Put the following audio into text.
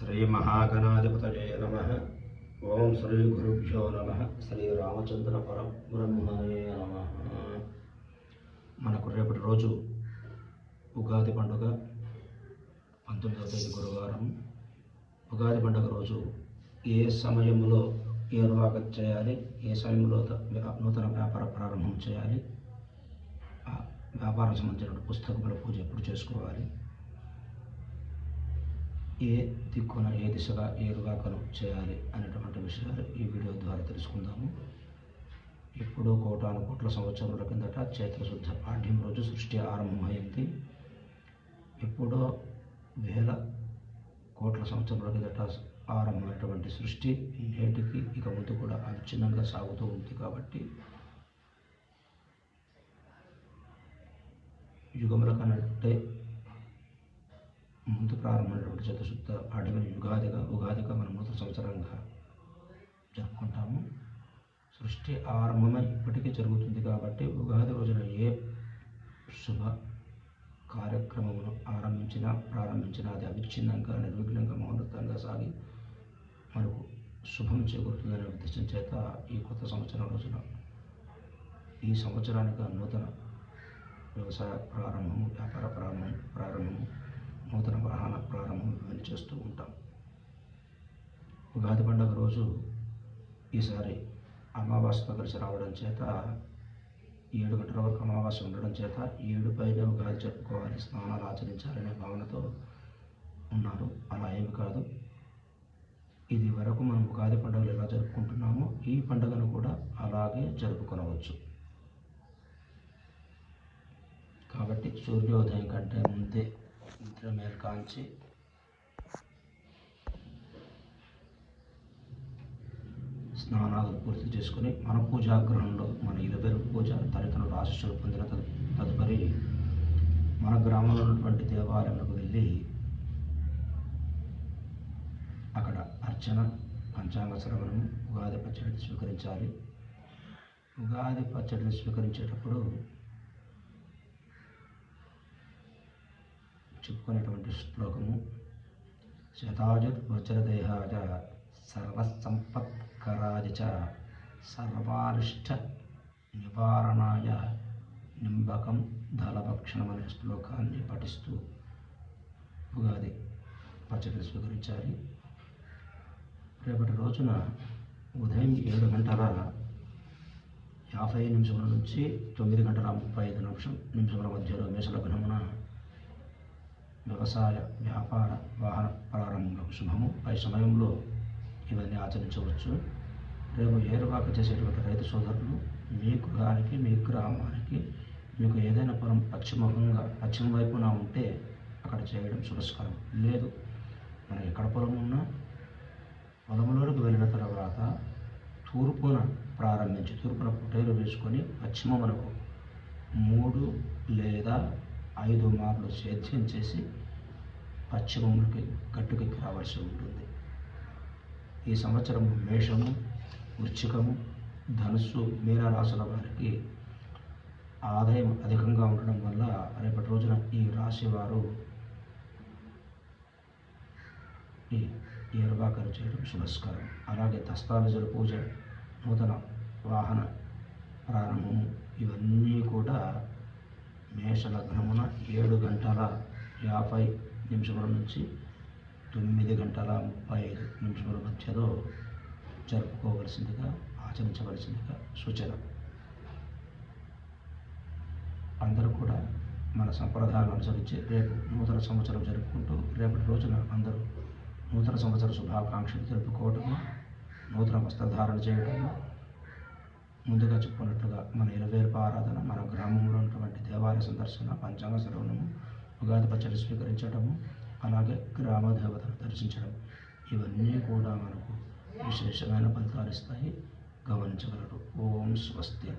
శ్రీ మహాగణాధిపతయే నమః. ఓం శ్రీ గురుభ్యో నమః. శ్రీ రామచంద్ర పరబ్రహ్మణే నమః. మనకు రేపటి రోజు ఉగాది పండుగ 19వ తేదీ గురువారం. ఉగాది పండుగ రోజు ఏ సమయంలో ఏ నిర్వాహకం చేయాలి, ఏ సమయంలో నూతన వ్యాపార ప్రారంభం చేయాలి, ఆ వ్యాపారం సంబంధించిన పుస్తకముల పూజ ఎప్పుడు చేసుకోవాలి, ఏ దిక్కున ఏ దిశగా ఏ నిర్వాహకం చేయాలి అనేటువంటి విషయాలు ఈ వీడియో ద్వారా తెలుసుకుందాము. ఇప్పుడు కోటాను కోట్ల సంవత్సరాల కిందట చైత్రశుద్ధ పాఠ్యం రోజు సృష్టి ఆరంభమైంది. ఎప్పుడో వేల కోట్ల సంవత్సరాల కిందట ఆరంభమైనటువంటి సృష్టి నేటికి ఇక ముందు కూడా అవిచ్ఛిన్నంగా సాగుతూ ఉంది. కాబట్టి యుగముల కన్నట్టే ముందు ప్రారంభమైనటువంటి చతుశుద్ధ పాఠ్యం ఉగాదిగా మనం నూతన సంవత్సరంగా జరుపుకుంటాము. సృష్టి ఆరంభమై ఇప్పటికీ జరుగుతుంది. కాబట్టి ఉగాది రోజున ఏ శుభ కార్యక్రమమును ప్రారంభించినా అది అవిచ్ఛిన్నంగా నిర్విఘ్నంగా మౌనతంగా సాగి మనకు శుభం చేకూరుతుందనే ఉద్దేశం చేత ఈ కొత్త సంవత్సరం రోజున ఈ సంవత్సరానికి నూతన వ్యవసాయ ప్రారంభము, వ్యాపార ప్రారంభము, నూతన వాహన ప్రారంభం ఇవన్నీ చేస్తూ ఉంటాం. ఉగాది పండుగ రోజు ఈసారి అమావాస్యతో కలిసి రావడం చేత 7 గంటల వరకు అమావాస్య ఉండడం చేత 7 పైన ఉగాది జరుపుకోవాలి, స్నానాలు ఆచరించాలనే భావనతో ఉన్నారు. అలా ఏమి కాదు. ఇది వరకు మనం ఉగాది పండుగలు ఎలా జరుపుకుంటున్నామో ఈ పండుగను కూడా అలాగే జరుపుకోవచ్చు. కాబట్టి సూర్యోదయం కంటే ముందే నిద్ర మేల్కాంచి స్నానాలు పూర్తి చేసుకుని మన పూజాగ్రహంలో మన ఇరుబెరు పూజ తల్లిదండ్రుల ఆశీస్సులు పొందిన తదుపరి మన గ్రామంలో ఉన్నటువంటి దేవాలయంలోకి వెళ్ళి అక్కడ అర్చన, పంచాంగ శ్రవణము, ఉగాది పచ్చడిని స్వీకరించాలి. ఉగాది పచ్చడిని స్వీకరించేటప్పుడు చెప్పుకునేటువంటి శ్లోకము శతాజుర్వజ్రదేహాయ సర్వసంపత్కరాయ చ సర్వారిష్ట నివారణాయ నింబకం దళభక్షణం అనే శ్లోకాన్ని పఠిస్తూ ఉగాది పచ్చడిని స్వీకరించాలి. రేపటి రోజున ఉదయం 7 గంటల 50 నిమిషముల నుంచి 9 గంటల 35 నిమిషముల మధ్యలో మేషలగ్నమున వ్యవసాయ, వ్యాపార, వాహన ప్రారంభములకు శుభము. పై సమయంలో ఇవన్నీ ఆచరించవచ్చు. రేపు ఏరువాక చేసేటువంటి రైతు సోదరులు మీ గృహానికి, మీ గ్రామానికి మీకు ఏదైనా పొలం పశ్చిమ వైపున ఉంటే అక్కడ చేయడం శుభస్కరం. లేదు, మనం ఎక్కడ పొలం ఉన్నా పొలంలోకి వెళ్ళిన తర్వాత తూర్పున ప్రారంభించి తూర్పున పొట్టేలు వేసుకొని పశ్చిమమునకు 3 లేదా 5 మార్లు సేద్యం చేసి పశ్చిమములకి గట్టుకెక్కి రావాల్సి ఉంటుంది. ఈ సంవత్సరం మేషము, వృశ్చికము, ధనుస్సు, మీనరాశుల వారికి ఆదాయం అధికంగా ఉండడం వల్ల రేపటి రోజున ఈ రాశి వారు ఈ ఏరువాకను చేయడం శుభస్కరం. అలాగే దస్తావేజుల పూజ, నూతన వాహన ప్రారంభము ఇవన్నీ కూడా మేషలగ్నమున 7 గంటల 50 నిమిషముల నుంచి 9 గంటల 35 నిమిషముల మధ్యలో జరుపుకోవలసిందిగా, ఆచరించవలసిందిగా సూచన. అందరూ కూడా మన సంప్రదాయాలను అనుసరించి రేపు నూతన సంవత్సరం జరుపుకుంటూ రేపటి రోజున అందరూ నూతన సంవత్సర శుభాకాంక్షలు జరుపుకోవటము, నూతన వస్త్రధారణ చేయటము, ముందుగా చెప్పుకున్నట్లుగా మన ఇరవేర్ప ఆరాధన, మన గ్రామంలో ఉన్నటువంటి దేవాలయ సందర్శన, పంచాంగ శ్రవణము, ఉగాది పచ్చడి స్వీకరించడము, అలాగే గ్రామ దేవతను దర్శించడం ఇవన్నీ కూడా మనకు విశేషమైన ఫలితాలు ఇస్తాయి. గమనించగలరు. ఓం స్వస్తి.